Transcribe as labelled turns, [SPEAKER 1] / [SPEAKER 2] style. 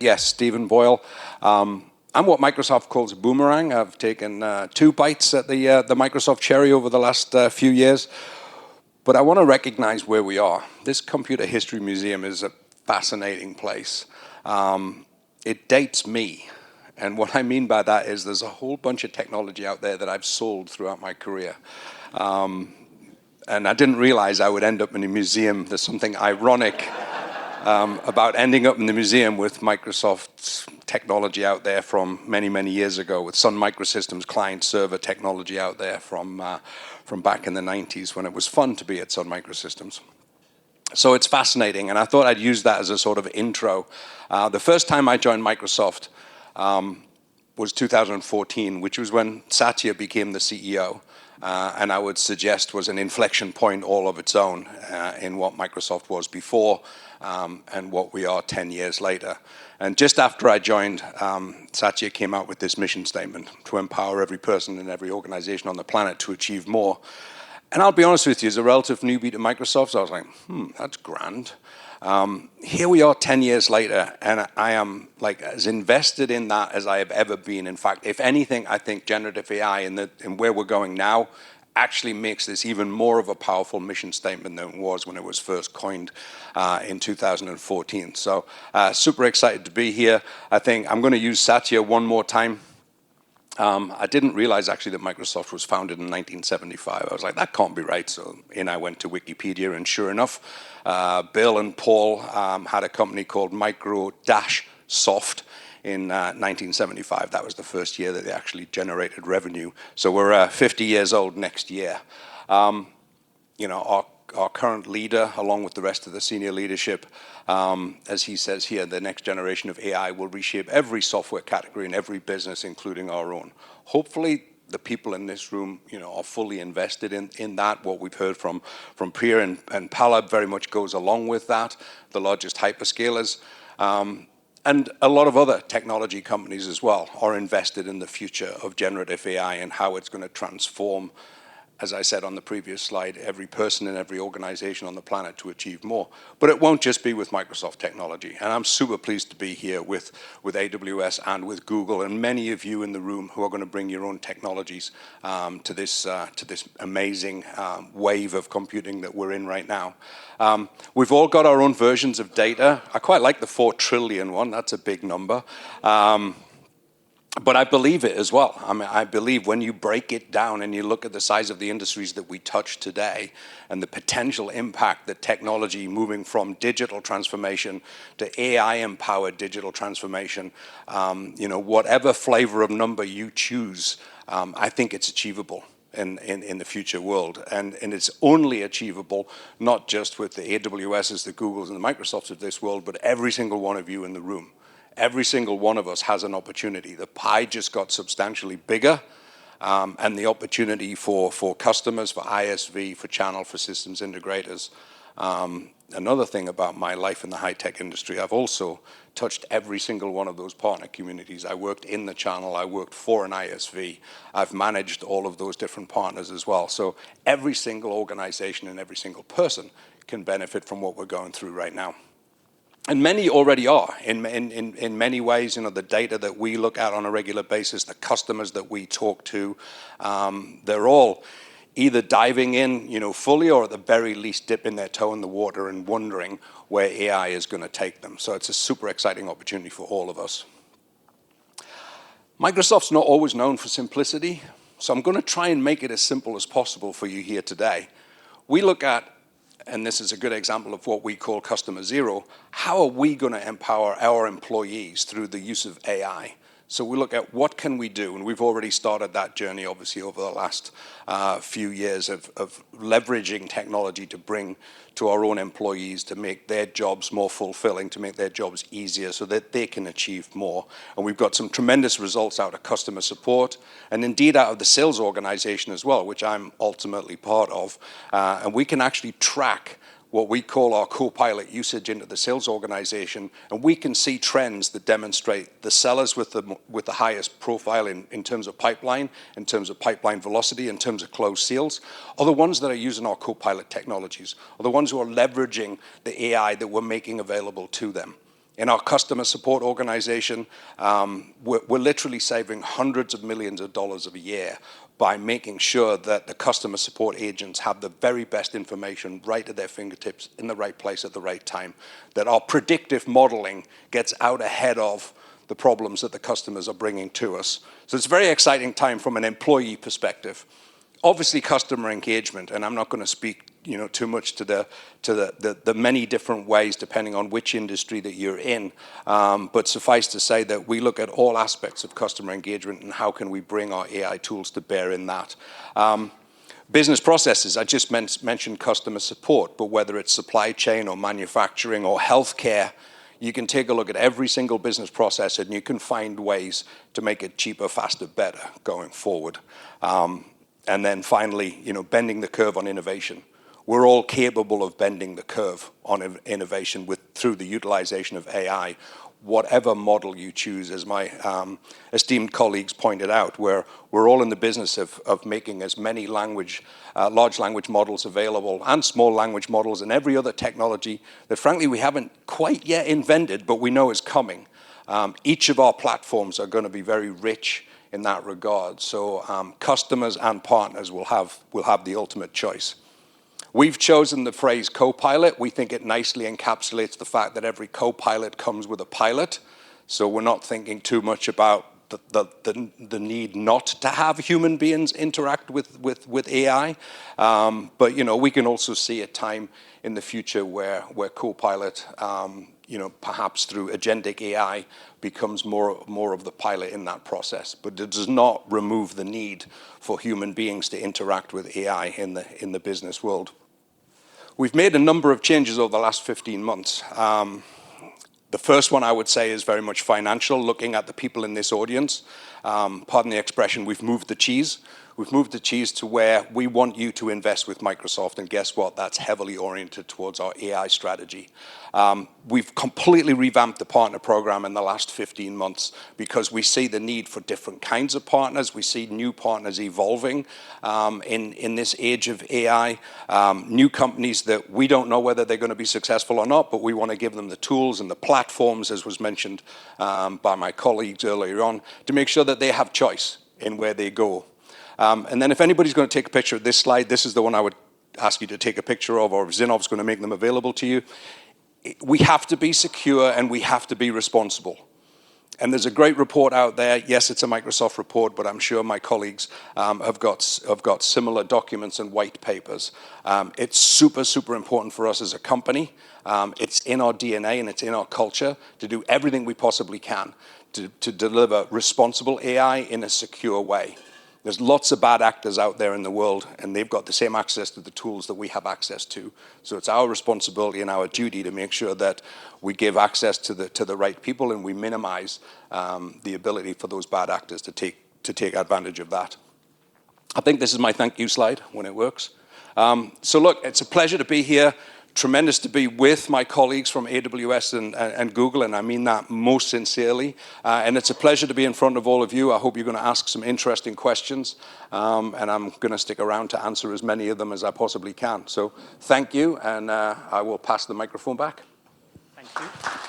[SPEAKER 1] Yes, Stephen Boyle. I'm what Microsoft calls a boomerang. I've taken 2 bites at the Microsoft cherry over the last few years. But I want to recognize where we are. This Computer History Museum is a fascinating place. It dates me. And what I mean by that is there's a whole bunch of technology out there that I've sold throughout my career. And I didn't realize I would end up in a museum. There's something ironic about ending up in the museum with Microsoft's technology out there from many, many years ago, with Sun Microsystems client-server technology out there from back in the 90s when it was fun to be at Sun Microsystems. So it's fascinating, and I thought I'd use that as a sort of intro. The first time I joined Microsoft was 2014, which was when Satya became the CEO. And I would suggest was an inflection point all of its own in what Microsoft was before and what we are 10 years later. And just after I joined, Satya came out with this mission statement to empower every person in every organization on the planet to achieve more. And I'll be honest with you, as a relative newbie to Microsoft, I was like, that's grand. Here we are 10 years later, and I am like as invested in that as I have ever been. In fact, if anything, I think generative AI and where we're going now actually makes this even more of a powerful mission statement than it was when it was first coined in 2014. So super excited to be here. I think I'm going to use Satya one more time. I didn't realize actually that Microsoft was founded in 1975. I was like, that can't be right. So in I went to Wikipedia, and sure enough, Bill and Paul had a company called Micro-Soft in 1975. That was the first year that they actually generated revenue. So we're 50 years old next year. You know, our current leader, along with the rest of the senior leadership, as he says here, the next generation of AI will reshape every software category in every business, including our own. Hopefully, the people in this room, you know, are fully invested in that. What we've heard from Priya and Pallab very much goes along with that. The largest hyperscalers and a lot of other technology companies as well are invested in the future of generative AI and how it's going to transform, as I said on the previous slide, every person in every organization on the planet to achieve more. But it won't just be with Microsoft technology. And I'm super pleased to be here with AWS and with Google and many of you in the room who are going to bring your own technologies to this amazing wave of computing that we're in right now. We've all got our own versions of data. I quite like the 4 trillion one. That's a big number. But I believe it as well. I mean, I believe when you break it down and you look at the size of the industries that we touch today and the potential impact that technology moving from digital transformation to AI-empowered digital transformation, you know, whatever flavor of number you choose, I think it's achievable in the future world. And it's only achievable not just with the AWSs, the Googles, and the Microsofts of this world, but every single one of you in the room. Every single one of us has an opportunity. The pie just got substantially bigger, and the opportunity for customers, for ISV, for channel, for systems integrators. Another thing about my life in the high-tech industry, I've also touched every single one of those partner communities. I worked in the channel. I worked for an ISV. I've managed all of those different partners as well. So every single organization and every single person can benefit from what we're going through right now. And many already are, in many ways. You know, the data that we look at on a regular basis, the customers that we talk to, they're all either diving in, you know, fully, or at the very least dipping their toe in the water and wondering where AI is going to take them. So it's a super exciting opportunity for all of us. Microsoft's not always known for simplicity, so I'm going to try and make it as simple as possible for you here today. We look at, and this is a good example of what we call customer zero, how are we going to empower our employees through the use of AI? So we look at what can we do, and we've already started that journey, obviously, over the last few years of leveraging technology to bring to our own employees to make their jobs more fulfilling, to make their jobs easier so that they can achieve more. And we've got some tremendous results out of customer support, and indeed out of the sales organization as well, which I'm ultimately part of. And we can actually track what we call our co-pilot usage into the sales organization, and we can see trends that demonstrate the sellers with the highest profile in terms of pipeline, in terms of pipeline velocity, in terms of closed sales, are the ones that are using our co-pilot technologies, are the ones who are leveraging the AI that we're making available to them. In our customer support organization, we're literally saving hundreds of millions of dollars a year by making sure that the customer support agents have the very best information right at their fingertips in the right place at the right time, that our predictive modeling gets out ahead of the problems that the customers are bringing to us. So it's a very exciting time from an employee perspective. Obviously, customer engagement, and I'm not going to speak too much to the many different ways depending on which industry that you're in, but suffice to say that we look at all aspects of customer engagement and how can we bring our AI tools to bear in that. Business processes, I just mentioned customer support, but whether it's supply chain or manufacturing or healthcare, you can take a look at every single business process and you can find ways to make it cheaper, faster, better going forward. And then finally, bending the curve on innovation. We're all capable of bending the curve on innovation through the utilization of AI, whatever model you choose. As my esteemed colleagues pointed out, we're all in the business of making as many large language models available and small language models and every other technology that frankly we haven't quite yet invented, but we know is coming. Each of our platforms are going to be very rich in that regard. So customers and partners will have the ultimate choice. We've chosen the phrase co-pilot. We think it nicely encapsulates the fact that every co-pilot comes with a pilot. So we're not thinking too much about the need not to have human beings interact with AI. But we can also see a time in the future where co-pilot, perhaps through agentic AI, becomes more of the pilot in that process. But it does not remove the need for human beings to interact with AI in the business world. We've made a number of changes over the last 15 months. The first one I would say is very much financial, looking at the people in this audience. Pardon the expression, we've moved the cheese. We've moved the cheese to where we want you to invest with Microsoft, and guess what? That's heavily oriented towards our AI strategy. We've completely revamped the partner program in the last 15 months because we see the need for different kinds of partners. We see new partners evolving in this age of AI. New companies that we don't know whether they're going to be successful or not, but we want to give them the tools and the platforms, as was mentioned by my colleagues earlier on, to make sure that they have choice in where they go. And then if anybody's going to take a picture of this slide, this is the one I would ask you to take a picture of, or Zinov's going to make them available to you. We have to be secure and we have to be responsible. And there's a great report out there. Yes, it's a Microsoft report, but I'm sure my colleagues have got similar documents and white papers. It's super, super important for us as a company. It's in our DNA and it's in our culture to do everything we possibly can to deliver responsible AI in a secure way. There's lots of bad actors out there in the world, and they've got the same access to the tools that we have access to. So it's our responsibility and our duty to make sure that we give access to the right people, and we minimize the ability for those bad actors to take advantage of that. I think this is my thank you slide when it works. So look, it's a pleasure to be here. Tremendous to be with my colleagues from AWS and Google, and I mean that most sincerely. And it's a pleasure to be in front of all of you. I hope you're going to ask some interesting questions, and I'm going to stick around to answer as many of them as I possibly can. So thank you, and I will pass the microphone back.
[SPEAKER 2] Thank you.